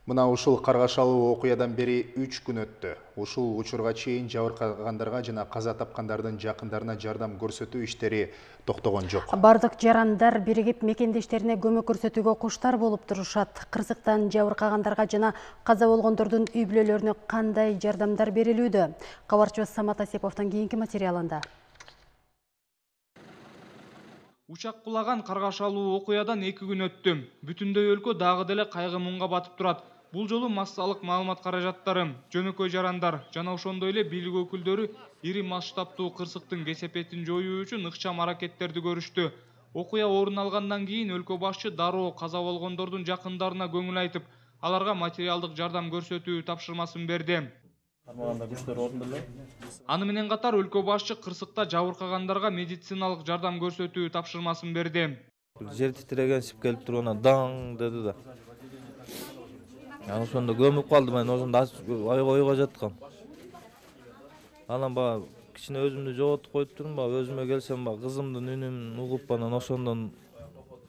Мына ушул каргашалуу окуядан бери 3 күн өттү. Ушул учурга чейин жабыркагандарга жана каза тапкандардын жакындарына жардам көрсөтүү иштери токтогон жок. Бардык жарандар биригип мекендештерине көмөк көрсөтүүгө куштар болуп турушат. Кырсыктан жабыркагандарга жана каза болгондордун үй бүлөлөрүнө кандай жардамдар берилүүдө? Кабарчыбыз Самат Асиповдун кийинки материалында. Учак кулаган каргашалуу окуядан 2 күн өттү. Бүтүндөй өлкө дагы деле кайгы муңга батып турат. Бул жолу массалык маалымат каражаттары, жөнөкөй жарандар жана ошондой эле бийлик өкүлдөрү ири масштабтуу кырсыктын кесепетин жоюу үчүн ыкчам аракеттерди көрүштү. Окуя орун алгандан кийин өлкө башчы дароо каза болгондордун жакындарына көңүл айтып, аларга материалдык жардам көрсөтүү тапшырмасын берди. Аны менен катар өлкө башчы кырсыкта жабыркагандарга медициналык жардам көрсөтүү тапшырмасын берди. Жер титиреген сип келип туруп анан даң деди да. Ошондо көмүп калдым, мен ошондо ойго жаткам. Анан баа кичине өзүмдү жоготуп коюп турдум, өзүмө келсем кызымдын үнүн угуп, анан ошондон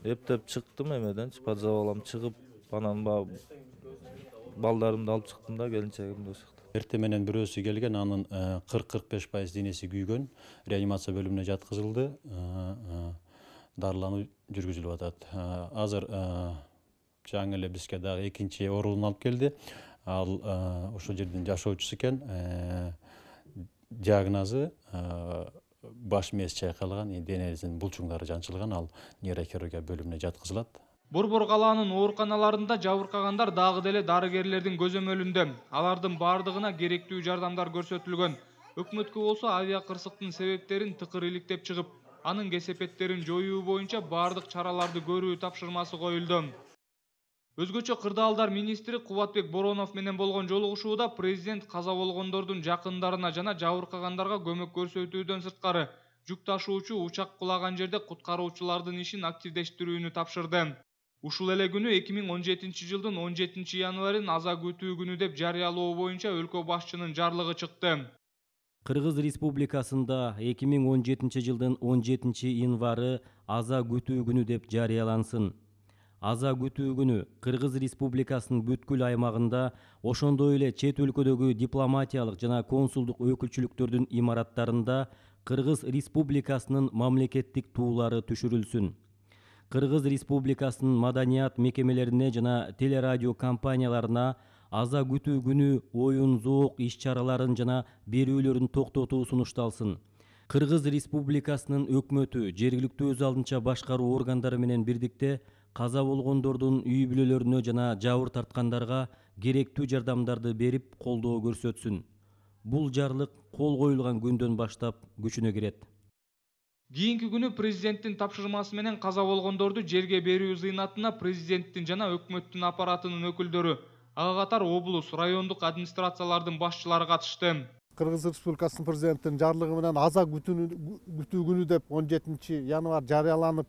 эптеп чыктым эмеденчи, подзавалым чыгып, анан балдарымды алып чыктым да, келинчегимди ошол. Эртең менен бирөөсү келген, анын 40-45% денеси күйгөн, реанимация бөлүмүнө жаткызылды, дарылануу жүргүзүлүп атат. Азыр жаңы эле бизге дагы экинчи оорун алып келди. Ал ошол жердин жашоочусу экен. Диагнозу баш мээси чайкалган, денесинин булчуңдары жанчылган, ал нейрохирургия бөлүмүнө жаткызылат. Борбор калаанын ооруканаларында жабыркагандар дагы деле дарыгерлердин көзөмөлүндө. Алардын бардыгына керектүү жардамдар көрсөтүлгөн. Өкмөткө болсо авиа кырсыктын себептерин тыкыр иликтеп чыгып, анын кесепеттерин жоюу боюнча бардык чараларды көрүү тапшырмасы коюлду. Өзгөчө Кырдаалдар министри Кубатбек Боронов менен болгон жолугушууда президент каза болгондордун жакындарына жана жабыркагандарга көмөк көрсөтүүдөн сырткары жүк ташуучу учак кулаган жерде куткаруучулардын ишин активдештирүүнү тапшырды. Ушул эле күнү 2017 жылдын 17 январин аза күтүү күнү деп жарыялоо боюнча өлкө башчынын жарлыгы чыкты. Кыргыз Республикасында 2017 жылдын 17 январы аза күтүү күнү деп жарыялансын. Аза күтүү күнү Кыргыз Республикасынын бүткүл аймагында, ошондой эле чет өлкөдөгү дипломатиялык жана консулдук өкүлчүлүктөрдүн имараттарында Кыргыз Республикасынын мамлекеттик туулары түшүрүлсүн. Кыргыз Республикасынын маданият мекемелерине жана телерадио компанияларына аза күтүү күнү оюн зоок иш-чараларын жана берүүлөрүн токтотуу сунушталсын. Кыргыз Республикасынын өкмөтү жергиликтүү өз алдынча башкаруу органдары менен бирдикте каза болгондордун үй бүлөлөрүнө жана жабыр тарткандарга керектүү жардамдарды берип, колдоо көрсөтсүн. Бул жарлык кол коюлган күндөн баштап күчүнө кирет. Кийинки күнү президенттин тапшырмасы менен каза болгондорду жерге берүү зыйнатына президенттин жана өкмөттүн аппаратынын өкүлдөрү, ага катар облус, райондук администрациялардын башчылары катышты. Кыргыз Республикасынын президенттин жарлыгы менен аза күтүү күнү деп 17 январь жарыяланып,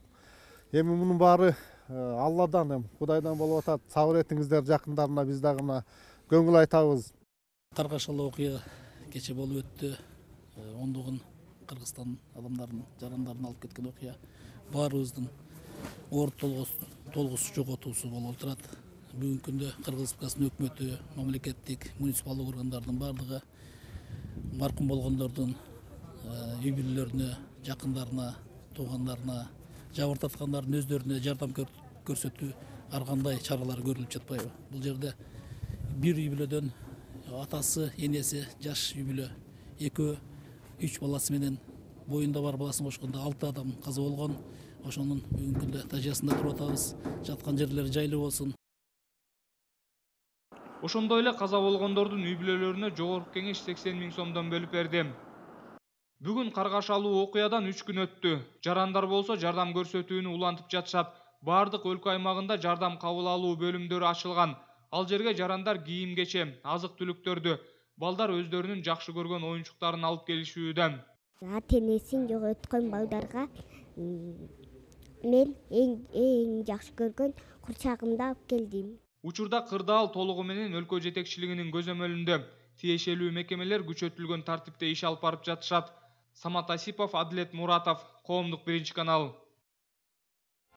эми мунун баары Алладан, Кудайдан болуп атат. Сабыр этиңиздер жакындарына, биз дагы мына көңүл айтабыз. Каргашалуу окуя кече болуп өттү. Ондогон Кыргызстан адамдарын, жарандарын алып кеткен окуя баарыбыздын оор толгусуз жоготуусу болуп турат. Бүгүнкү күндө Кыргыз Республикасынын өкмөтү, мамлекеттик, муниципалдык органдардын бардыгы маркум болгондордун үй бүлөлөрүнө, жакындарына, туугандарына, жабыр тарткандардын өздөрүнө жардам көрсөтүү ар кандай чаралар көрүлүп жатпайбы? Бул жерде бир үй бүлөдөн атасы, энеси, жаш үй бүлө, 2-3 баласы менен боюнда бар баласын кошкондо 6 адам каза болгон. Ошонун бүгүнкү күндө тажыясында туруп атабыз. Жаткан жерлери жайлуу болсун. Ошондой эле каза болгондордун үй бүлөлөрүнө жогорку кеңеш 80 000 сомдон бөлүп берди. Бүгүн каргашалуу окуядан 3 күн өттү. Жарандар болсо жардам көрсөтүүнү улантып жатышат. Бардык өлкө аймагында жардам кабыл алуу бөлүмдөрү ачылган. Ал жерге жарандар кийим-кече, азык-түлүктөрдү, балдар өздөрүнүн жакшы көргөн оюнчуктарын алып келишүүдө. Ата-энесин жоготкон балдарга мен эң жакшы көргөн курчагымды алып келдим. Учурда Кырдаал толугу менен өлкө жетекчилигинин көзөмөлүндө. Тиешелүү мекемелер күчөтүлгөн тартипте иш алып барып жатышат. Самат Асипов, Адлет Муратов, Коомдук 1 канал.